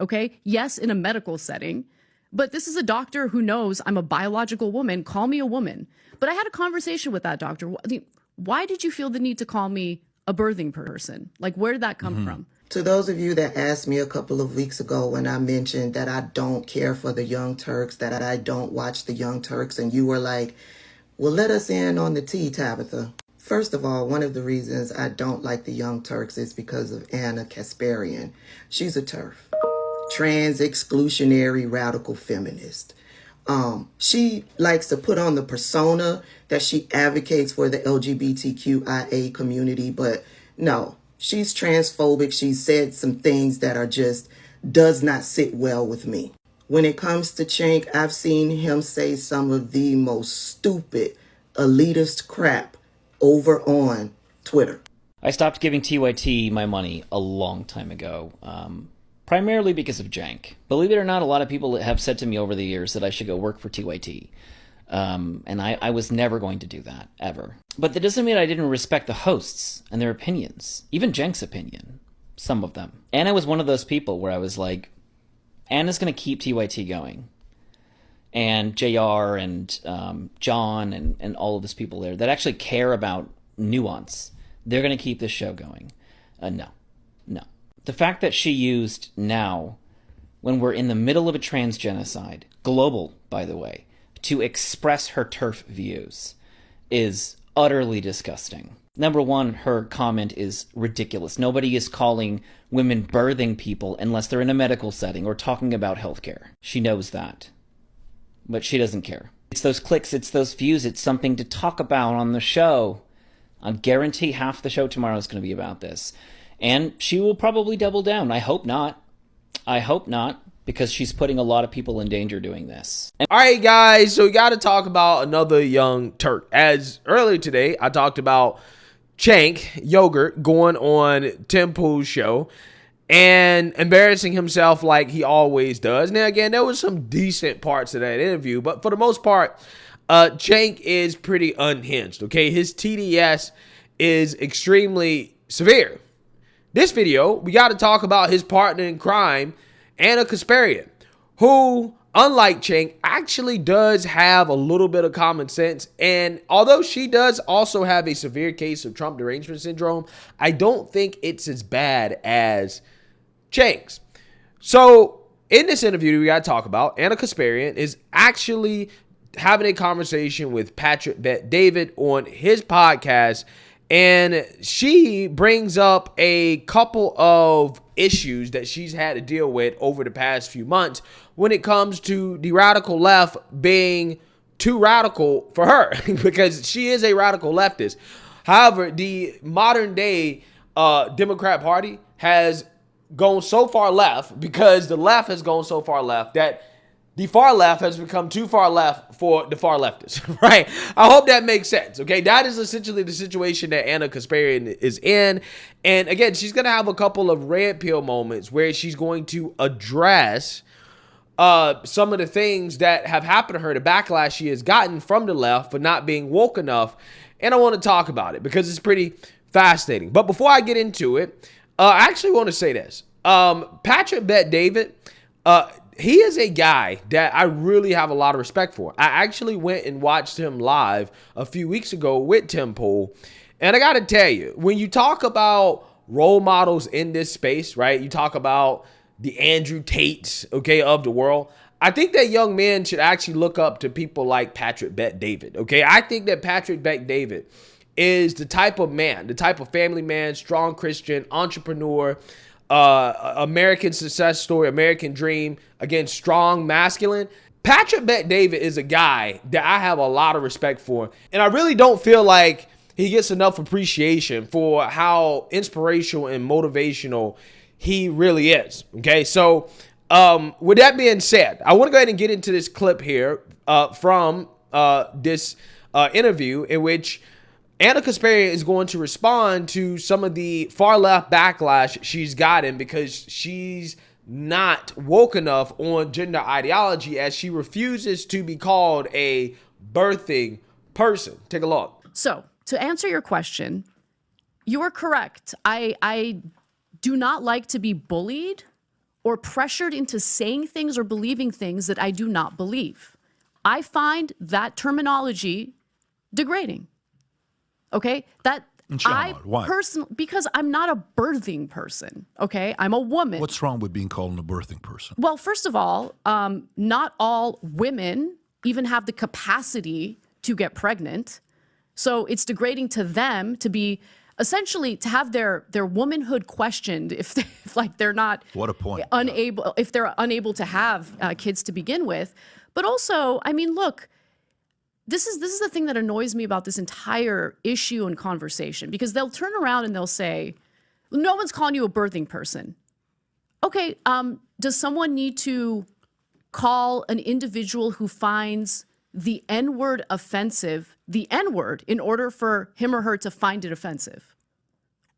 Okay. Yes, in a medical setting, but this is a doctor who knows I'm a biological woman. Call me a woman. But I had a conversation with that doctor. Why did you feel the need to call me a birthing person? Like, where did that come from? To those of you that asked me a couple of weeks ago when I mentioned that I don't care for the Young Turks, that I don't watch the Young Turks, and you were like, well, let us in on the tea, Tabitha. First of all, one of the reasons I don't like the Young Turks is because of Anna Kasparian. She's a TERF, trans exclusionary radical feminist. She likes to put on the persona that she advocates for the LGBTQIA community, but no, she's transphobic. She's said some things that are just does not sit well with me. When it comes to Cenk, I've seen him say some of the most stupid, elitist crap over on Twitter. I stopped giving TYT my money a long time ago, primarily because of Cenk. Believe it or not, a lot of people have said to me over the years that I should go work for TYT. And I was never going to do that, ever. But that doesn't mean I didn't respect the hosts and their opinions, even Cenk's opinion, some of them. Anna was one of those people where I was like, Anna's going to keep TYT going. And JR and John and all of those people there that actually care about nuance, they're going to keep this show going. No. The fact that she used now, when we're in the middle of a trans genocide, global, by the way, to express her TERF views is utterly disgusting. Number one, her comment is ridiculous. Nobody is calling women birthing people unless they're in a medical setting or talking about healthcare. She knows that. But she doesn't care. It's those clicks, it's those views, it's something to talk about on the show. I guarantee half the show tomorrow is going to be about this. And she will probably double down. I hope not. Because she's putting a lot of people in danger doing this. All right, guys, so we got to talk about another Young Turk. As earlier today, I talked about Cenk Yogurt going on Tim Pool's show and embarrassing himself like he always does. Now, again, there was some decent parts of that interview, but for the most part, Cenk is pretty unhinged, okay? His TDS is extremely severe. This video, we got to talk about his partner in crime, Anna Kasparian, who, unlike Cenk, actually does have a little bit of common sense. And although she does also have a severe case of Trump derangement syndrome, I don't think it's as bad as Cenk's. So in this interview we got to talk about, Anna Kasparian is actually having a conversation with Patrick Bet-David on his podcast. And she brings up a couple of issues that she's had to deal with over the past few months when it comes to the radical left being too radical for her because she is a radical leftist. However, the modern day Democrat Party has gone so far left because the left has gone so far left that the far left has become too far left for the far leftists, right? I hope that makes sense, okay? That is essentially the situation that Anna Kasparian is in. And again, she's going to have a couple of red pill moments where she's going to address some of the things that have happened to her, the backlash she has gotten from the left for not being woke enough. And I want to talk about it because it's pretty fascinating. But before I get into it, I actually want to say this. Patrick Bet-David, he is a guy that I really have a lot of respect for. I actually went and watched him live a few weeks ago with Tim Pool. And I got to tell you, when you talk about role models in this space, right? You talk about the Andrew Tates, okay, of the world. I think that young men should actually look up to people like Patrick Bet-David, okay? I think that Patrick Bet-David is the type of man, the type of family man, strong Christian, entrepreneur, American success story, American dream, again, strong, masculine. Patrick Bet-David is a guy that I have a lot of respect for. And I really don't feel like he gets enough appreciation for how inspirational and motivational he really is. Okay, so with that being said, I want to go ahead and get into this clip here from this interview in which Anna Kasparian is going to respond to some of the far left backlash she's gotten because she's not woke enough on gender ideology as she refuses to be called a birthing person. Take a look. So to answer your question, you are correct. I do not like to be bullied or pressured into saying things or believing things that I do not believe. I find that terminology degrading. Okay? That I why? personally, because I'm not a birthing person. Okay? I'm a woman. What's wrong with being called a birthing person? Well, first of all, not all women even have the capacity to get pregnant. So it's degrading to them to be essentially to have their womanhood questioned if they're not What a point. if they're unable to have kids to begin with. But also, I mean, look, this is the thing that annoys me about this entire issue and conversation, because they'll turn around and they'll say, no one's calling you a birthing person. Okay, does someone need to call an individual who finds the N-word offensive the N-word in order for him or her to find it offensive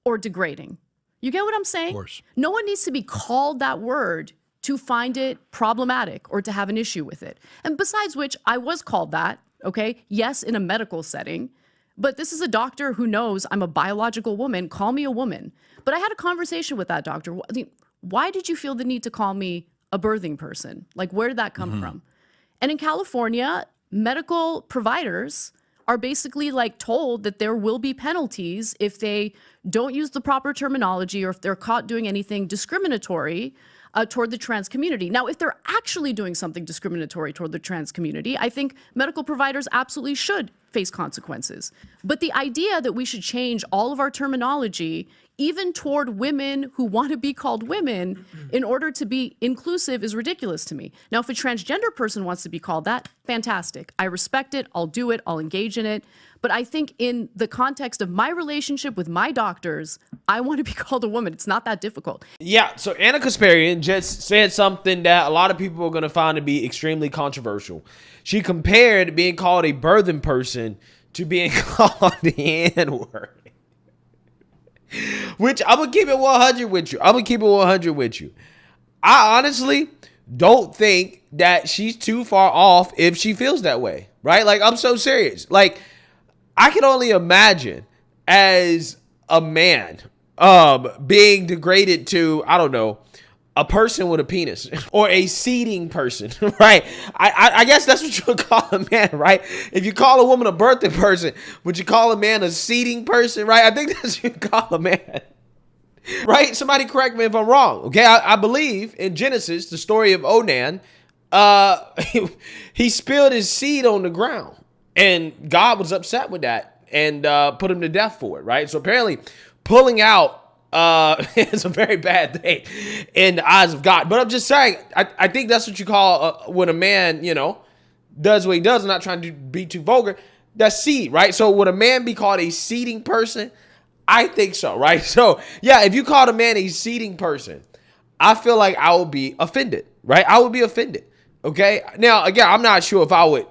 or degrading? You get what I'm saying? Of course. No one needs to be called that word to find it problematic or to have an issue with it. And besides which, I was called that, okay? Yes, in a medical setting, but this is a doctor who knows I'm a biological woman. Call me a woman. But I had a conversation with that doctor. Why did you feel the need to call me a birthing person? Like, where did that come from? And in California, medical providers are basically like told that there will be penalties if they don't use the proper terminology or if they're caught doing anything discriminatory toward the trans community. Now, if they're actually doing something discriminatory toward the trans community, I think medical providers absolutely should face consequences. But the idea that we should change all of our terminology, even toward women who want to be called women, in order to be inclusive is ridiculous to me. Now, if a transgender person wants to be called that, fantastic. I respect it. I'll do it. I'll engage in it. But I think in the context of my relationship with my doctors, I want to be called a woman. It's not that difficult. Yeah, so Anna Kasparian just said something that a lot of people are going to find to be extremely controversial. She compared being called a birthing person to being called the N-word. Which I'm going to keep it 100 with you. I honestly don't think that she's too far off if she feels that way, right? Like, I'm so serious. Like, I can only imagine as a man being degraded to, I don't know, a person with a penis or a seeding person, right? I guess that's what you would call a man, right? If you call a woman a birthing person, would you call a man a seeding person, right? I think that's what you call a man, right? Somebody correct me if I'm wrong, okay? I believe in Genesis, the story of Onan, he spilled his seed on the ground. And God was upset with that and put him to death for it, right? So apparently pulling out is a very bad thing in the eyes of God. But I'm just saying, I think that's what you call when a man, does what he does. I'm not trying to be too vulgar. That's seed, right? So would a man be called a seeding person? I think so, right? So, yeah, if you called a man a seeding person, I feel like I would be offended, right? I would be offended, okay? Now, again, I'm not sure if I would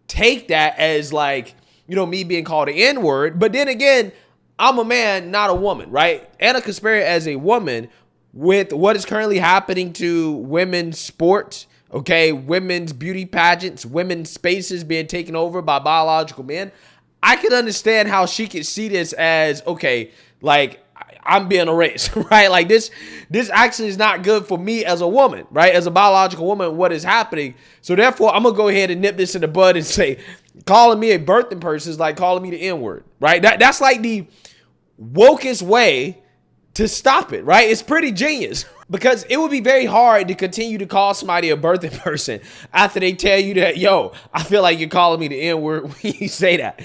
take that as like, me being called an N-word. But then again, I'm a man, not a woman, right? Anna Kasparian as a woman, with what is currently happening to women's sports, okay, women's beauty pageants, women's spaces being taken over by biological men, I can understand how she could see this as, okay, like, I'm being erased, right? Like this actually is not good for me as a woman, right? As a biological woman, what is happening? So therefore, I'm going to go ahead and nip this in the bud and say, calling me a birthing person is like calling me the N-word, right? That's like the wokest way to stop it, right? It's pretty genius because it would be very hard to continue to call somebody a birthing person after they tell you that, yo, I feel like you're calling me the N-word when you say that.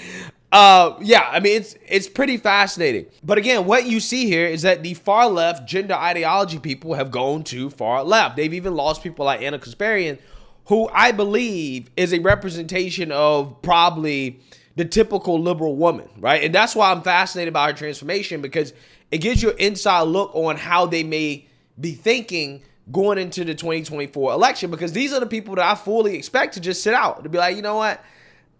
Yeah, I mean, it's pretty fascinating. But again, what you see here is that the far left gender ideology people have gone too far left. They've even lost people like Anna Kasparian, who I believe is a representation of probably the typical liberal woman, right? And that's why I'm fascinated by her transformation, because it gives you an inside look on how they may be thinking going into the 2024 election, because these are the people that I fully expect to just sit out, to be like, you know what?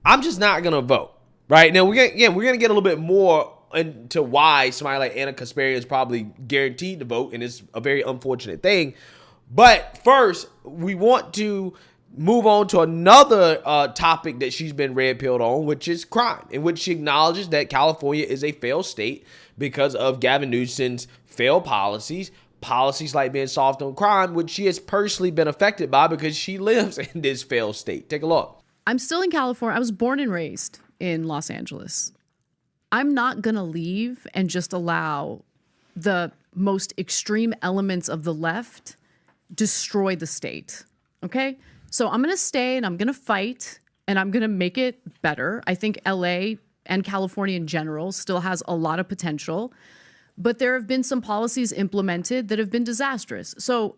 I'm just not going to vote. Right now, we're gonna get a little bit more into why somebody like Anna Kasparian is probably guaranteed to vote, and it's a very unfortunate thing. But first, we want to move on to another topic that she's been red-pilled on, which is crime, in which she acknowledges that California is a failed state because of Gavin Newsom's failed policies. policies like being soft on crime, which she has personally been affected by because she lives in this failed state. Take a look. I'm still in California. I was born and raised in Los Angeles. I'm not going to leave and just allow the most extreme elements of the left destroy the state. Okay? So I'm going to stay and I'm going to fight and I'm going to make it better. I think LA and California in general still has a lot of potential, but there have been some policies implemented that have been disastrous. So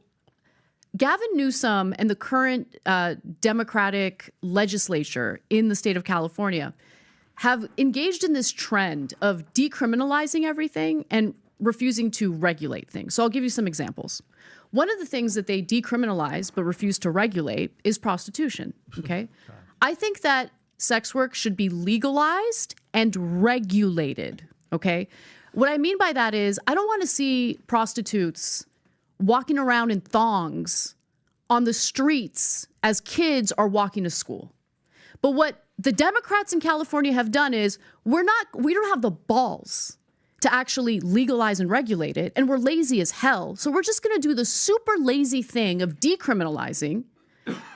Gavin Newsom and the current Democratic legislature in the state of California have engaged in this trend of decriminalizing everything and refusing to regulate things. So I'll give you some examples. One of the things that they decriminalize but refuse to regulate is prostitution, okay? I think that sex work should be legalized and regulated, okay? What I mean by that is I don't want to see prostitutes walking around in thongs on the streets as kids are walking to school. But what the Democrats in California have done is we don't have the balls to actually legalize and regulate it, and we're lazy as hell. So we're just going to do the super lazy thing of decriminalizing,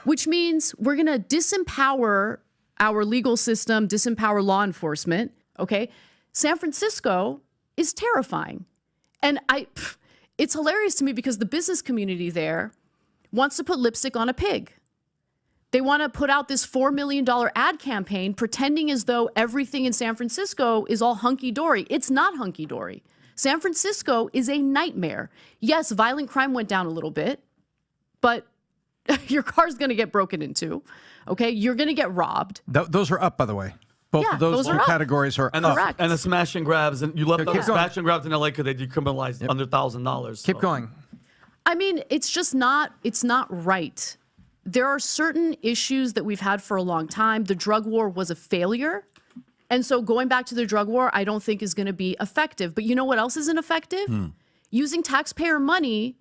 which means we're going to disempower our legal system, disempower law enforcement, okay? San Francisco is terrifying. And it's hilarious to me because the business community there wants to put lipstick on a pig. They want to put out this $4 million ad campaign pretending as though everything in San Francisco is all hunky-dory. It's not hunky-dory. San Francisco is a nightmare. Yes, violent crime went down a little bit, but your car's going to get broken into, okay? You're going to get robbed. Those are up, by the way. Both Yeah, of those are two up. categories are And up. Correct. the smash and grabs, and you left out the keep going. smash and grabs in LA because they decriminalized under $1,000. Keep going. I mean, it's just not, it's not right. There are certain issues that we've had for a long time. The drug war was a failure. And so going back to the drug war, I don't think is going to be effective. But you know what else isn't effective? Using taxpayer money,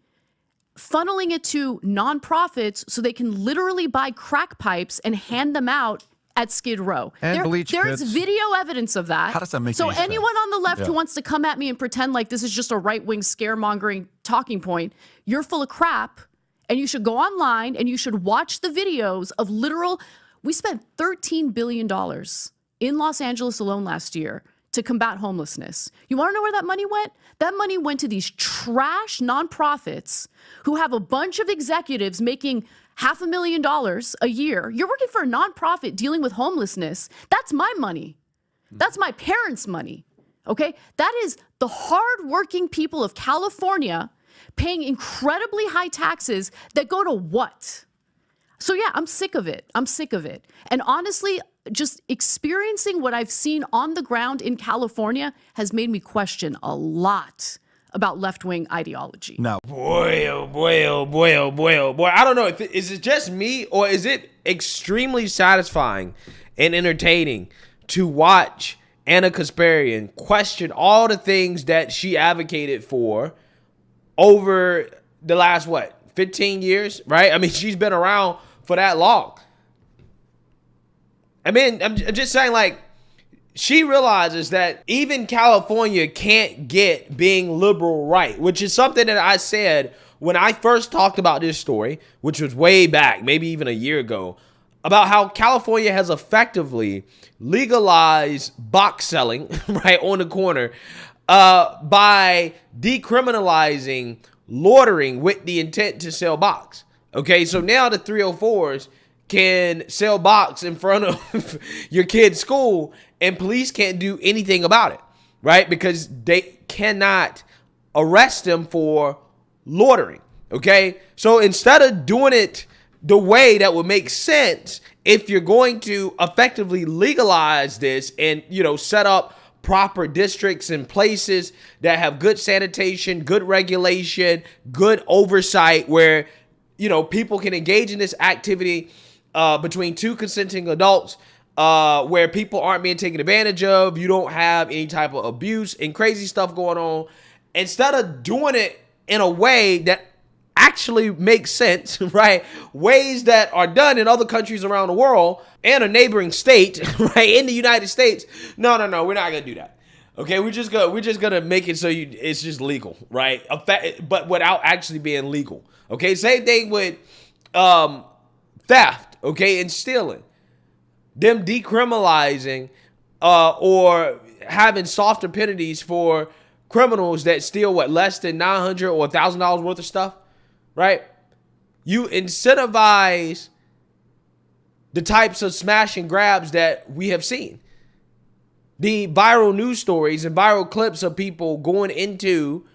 funneling it to nonprofits so they can literally buy crack pipes and hand them out at Skid Row. And bleach There's pits. video evidence of that. How does that make So any sense? anyone on the left Yeah. who wants to come at me and pretend like this is just a right-wing scaremongering talking point, you're full of crap. And you should go online and you should watch the videos of literal. We spent $13 billion in Los Angeles alone last year to combat homelessness. You want to know where that money went? That money went to these trash nonprofits who have a bunch of executives making $500,000 a year. You're working for a nonprofit dealing with homelessness. That's my money. That's my parents' money. Okay? That is the hardworking people of California paying incredibly high taxes that go to what? So yeah, I'm sick of it. I'm sick of it. And honestly, just experiencing what I've seen on the ground in California has made me question a lot about left-wing ideology. Now, Boy, oh boy, oh boy, oh boy, oh boy. I don't know. Is it just me or is it extremely satisfying and entertaining to watch Anna Kasparian question all the things that she advocated for over the last, 15 years, right? I mean, she's been around for that long. I mean, I'm just saying, like, she realizes that even California can't get being liberal right, which is something that I said when I first talked about this story, which was way back, maybe even a year ago, about how California has effectively legalized box selling, right, on the corner, by decriminalizing loitering with the intent to sell box. Okay, so now the 304s can sell box in front of your kid's school and police can't do anything about it, right? Because they cannot arrest them for loitering, okay? So instead of doing it the way that would make sense, if you're going to effectively legalize this and, set up proper districts and places that have good sanitation, good regulation, good oversight where, people can engage in this activity between two consenting adults where people aren't being taken advantage of. You don't have any type of abuse and crazy stuff going on. Instead of doing it in a way that actually makes sense, right? Ways that are done in other countries around the world and a neighboring state, right? In the United States. No, we're not going to do that. Okay, we're just gonna make it so it's just legal, right? But without actually being legal. Okay, same thing with theft, okay, and stealing. Them decriminalizing or having softer penalties for criminals that steal less than $900 or $1,000 worth of stuff, right? You incentivize the types of smash and grabs that we have seen. The viral news stories and viral clips of people going into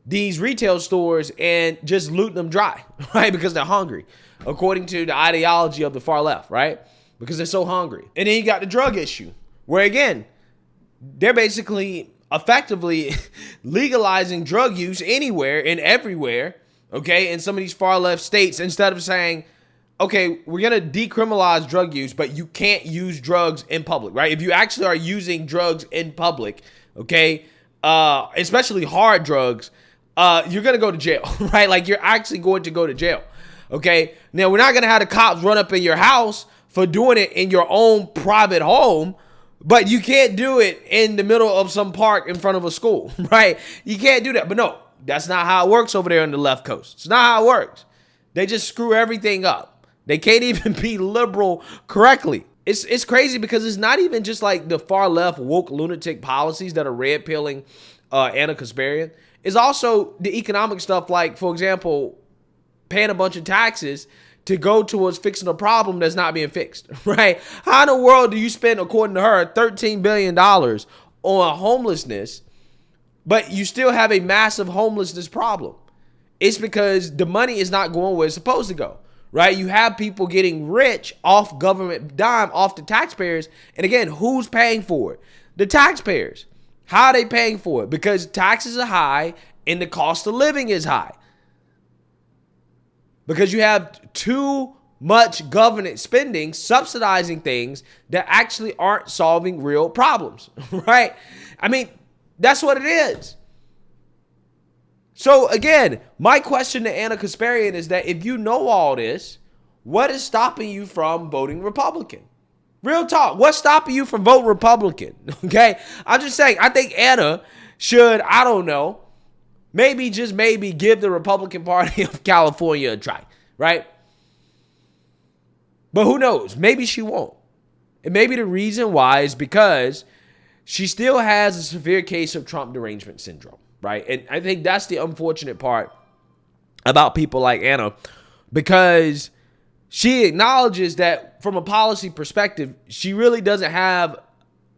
these retail stores and just looting them dry, right? Because they're hungry, according to the ideology of the far left, right? Because they're so hungry. And then you got the drug issue, where again, they're basically effectively legalizing drug use anywhere and everywhere, okay, in some of these far left states, instead of saying, okay, we're going to decriminalize drug use, but you can't use drugs in public, right? If you actually are using drugs in public, okay, especially hard drugs, you're going to go to jail, right? Like, you're actually going to go to jail, okay? Now, we're not going to have the cops run up in your house for doing it in your own private home, but you can't do it in the middle of some park in front of a school, right? You can't do that. But no, that's not how it works over there on the left coast. It's not how it works. They just screw everything up. They can't even be liberal correctly. It's crazy because it's not even just like the far left woke lunatic policies that are red pilling Anna Kasparian. It's also the economic stuff, like, for example, paying a bunch of taxes to go towards fixing a problem that's not being fixed, right? How in the world do you spend, according to her, $13 billion on homelessness, but you still have a massive homelessness problem? It's because the money is not going where it's supposed to go, right? You have people getting rich off government dime, off the taxpayers. And again, who's paying for it? The taxpayers. How are they paying for it? Because taxes are high and the cost of living is high. Because you have too much government spending subsidizing things that actually aren't solving real problems, right? I mean, that's what it is. So again, my question to Anna Kasparian is that if you know all this, what is stopping you from voting Republican? Real talk. What's stopping you from voting Republican? Okay? I'm just saying, I think Anna should, I don't know, maybe, just maybe, give the Republican Party of California a try, right? But who knows? Maybe she won't. And maybe the reason why is because she still has a severe case of Trump derangement syndrome, right? And I think that's the unfortunate part about people like Anna, because she acknowledges that from a policy perspective, she really doesn't have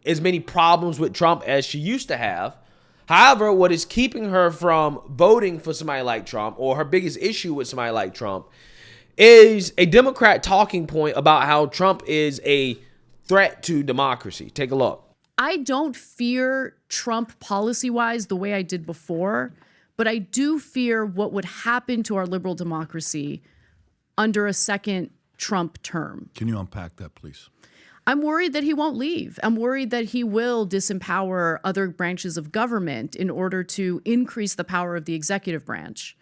as many problems with Trump as she used to have. However, what is keeping her from voting for somebody like Trump, or her biggest issue with somebody like Trump, is a Democrat talking point about how Trump is a threat to democracy. Take a look. I don't fear Trump policy-wise the way I did before, but I do fear what would happen to our liberal democracy under a second Trump term. Can you unpack that, please? I'm worried that he won't leave. I'm worried that he will disempower other branches of government in order to increase the power of the executive branch.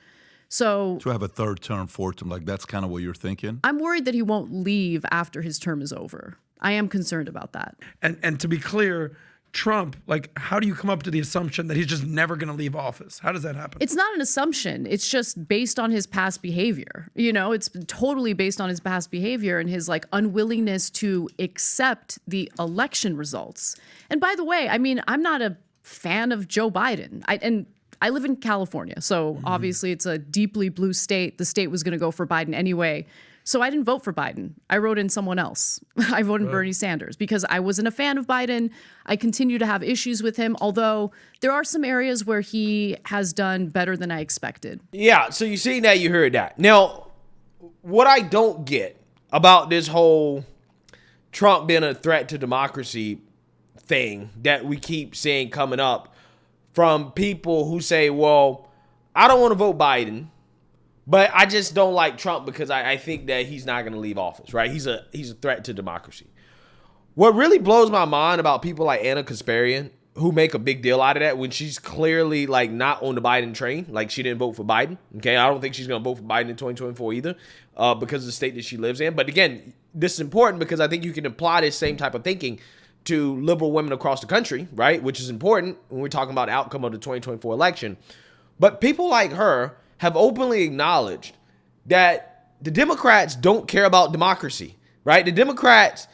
So To have a third term, fourth term, like that's kind of what you're thinking? I'm worried that he won't leave after his term is over. I am concerned about that. And to be clear, Trump, like, how do you come up to the assumption that he's just never going to leave office? How does that happen? It's not an assumption. It's just based on his past behavior. You know, it's totally based on his past behavior and his like unwillingness to accept the election results. And by the way, I mean, I'm not a fan of Joe Biden. I live in California, so obviously it's a deeply blue state. The state was going to go for Biden anyway. So I didn't vote for Biden. I wrote in someone else. I voted Bernie Sanders because I wasn't a fan of Biden. I continue to have issues with him, although there are some areas where he has done better than I expected. Yeah, so you see that, you heard that. Now, what I don't get about this whole Trump being a threat to democracy thing that we keep seeing coming up from people who say, well, I don't want to vote Biden, but I just don't like Trump because I think that he's not going to leave office, right? He's a threat to democracy. What really blows my mind about people like Anna Kasparian, who make a big deal out of that when she's clearly like not on the Biden train, like she didn't vote for Biden. Okay, I don't think she's going to vote for Biden in 2024 either, because of the state that she lives in. But again, this is important because I think you can apply this same type of thinking to liberal women across the country, right? Which is important when we're talking about the outcome of the 2024 election. But people like her have openly acknowledged that the Democrats don't care about democracy, right? The Democrats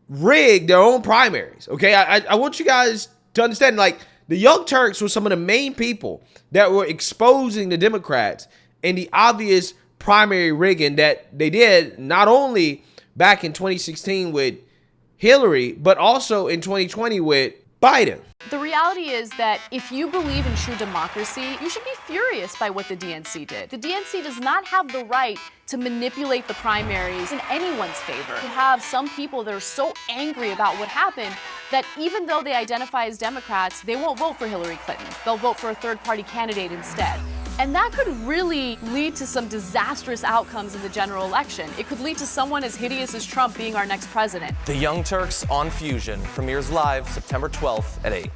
rig their own primaries, okay? I want you guys to understand, like, the Young Turks were some of the main people that were exposing the Democrats and the obvious primary rigging that they did, not only back in 2016 with Hillary, but also in 2020 with Biden. The reality is that if you believe in true democracy, you should be furious by what the DNC did. The DNC does not have the right to manipulate the primaries in anyone's favor. You have some people that are so angry about what happened that even though they identify as Democrats, they won't vote for Hillary Clinton. They'll vote for a third-party candidate instead. And that could really lead to some disastrous outcomes in the general election. It could lead to someone as hideous as Trump being our next president. The Young Turks on Fusion premieres live September 12th at 8.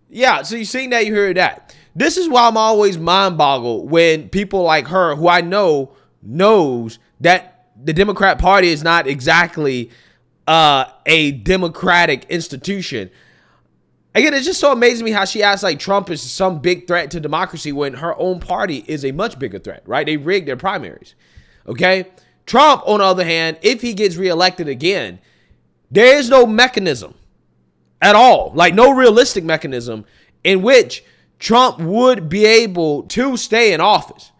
Yeah, so you seen that, you heard that. This is why I'm always mind-boggled when people like her, who I know knows that the Democrat Party is not exactly a democratic institution. Again, it's just so amazing me how she acts like Trump is some big threat to democracy when her own party is a much bigger threat, right? They rigged their primaries, okay? Trump, on the other hand, if he gets reelected again, there is no mechanism at all, like no realistic mechanism in which Trump would be able to stay in office.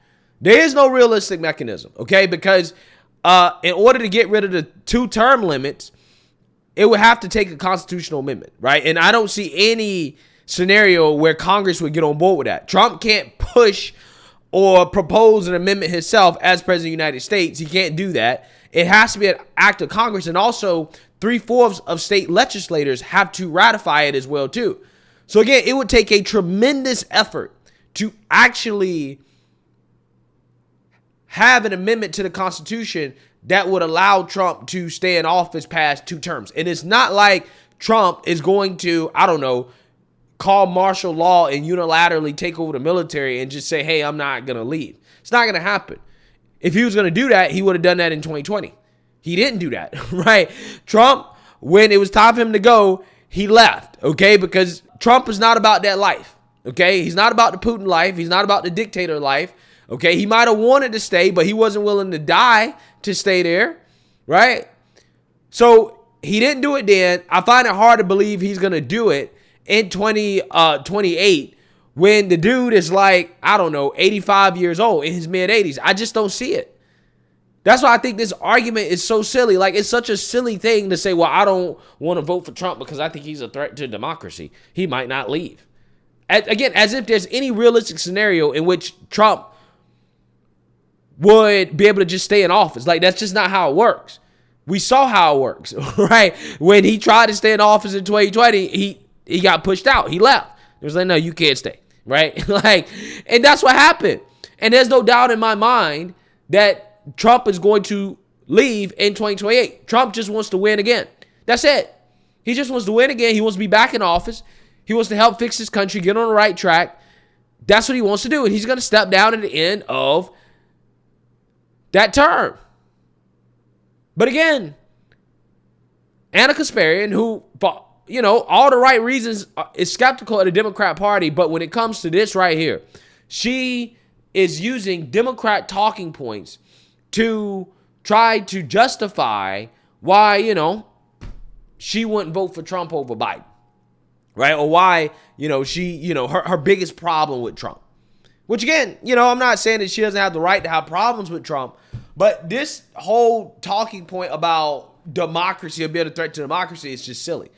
There is no realistic mechanism, okay? Because in order to get rid of the 2-term limits, it would have to take a constitutional amendment, right? And I don't see any scenario where Congress would get on board with that. Trump can't push or propose an amendment himself as president of the United States. He can't do that. It has to be an act of Congress. And also 3/4 of state legislators have to ratify it as well, too. So again, it would take a tremendous effort to actually have an amendment to the Constitution that would allow Trump to stay in office past 2 terms. And it's not like Trump is going to, I don't know, call martial law and unilaterally take over the military and just say, hey, I'm not going to leave. It's not going to happen. If he was going to do that, he would have done that in 2020. He didn't do that, right? Trump, when it was time for him to go, he left, okay? Because Trump is not about that life, okay? He's not about the Putin life. He's not about the dictator life, okay? He might have wanted to stay, but he wasn't willing to die to stay there, right? So he didn't do it then. I find it hard to believe he's going to do it in 2028 when the dude is like, I don't know, 85 years old, in his mid-80s. I just don't see it. That's why I think this argument is so silly. Like, it's such a silly thing to say, well, I don't want to vote for Trump because I think he's a threat to democracy. He might not leave. Again, as if there's any realistic scenario in which Trump would be able to just stay in office. Like, that's just not how it works. We saw how it works, right? When he tried to stay in office in 2020, he got pushed out. He left. It was like, no, you can't stay, right? Like, and that's what happened. And there's no doubt in my mind that Trump is going to leave in 2028. Trump just wants to win again. That's it. He just wants to win again. He wants to be back in office. He wants to help fix his country, get on the right track. That's what he wants to do. And he's going to step down at the end of that term. But again, Anna Kasparian, who, you know, all the right reasons, is skeptical of the Democrat Party, but when it comes to this right here, she is using Democrat talking points to try to justify why, you know, she wouldn't vote for Trump over Biden, right? Or why, you know, she, you know, her biggest problem with Trump. Which again, you know, I'm not saying that she doesn't have the right to have problems with Trump, but this whole talking point about democracy or being a threat to democracy is just silly.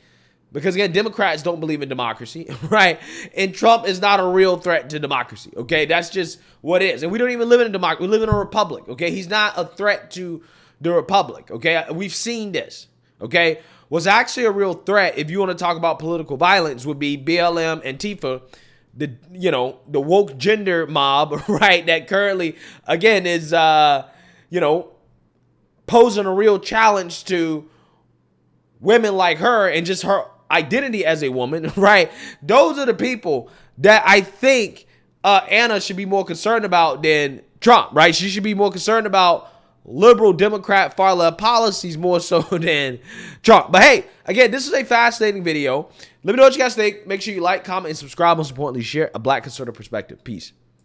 Because again, Democrats don't believe in democracy, right? And Trump is not a real threat to democracy, okay? That's just what it is. And we don't even live in a democracy. We live in a republic, okay? He's not a threat to the republic, okay? We've seen this, okay? What's actually a real threat, if you want to talk about political violence, would be BLM and Antifa, the, you know, the woke gender mob, right? That currently, again, is, you know, posing a real challenge to women like her and just her identity as a woman, right? Those are the people that I think Anna should be more concerned about than Trump, right? She should be more concerned about liberal Democrat far left policies more so than Trump. But hey, again, this is a fascinating video. Let me know what you guys think. Make sure you like, comment, and subscribe. Most importantly, share a Black conservative perspective. Peace.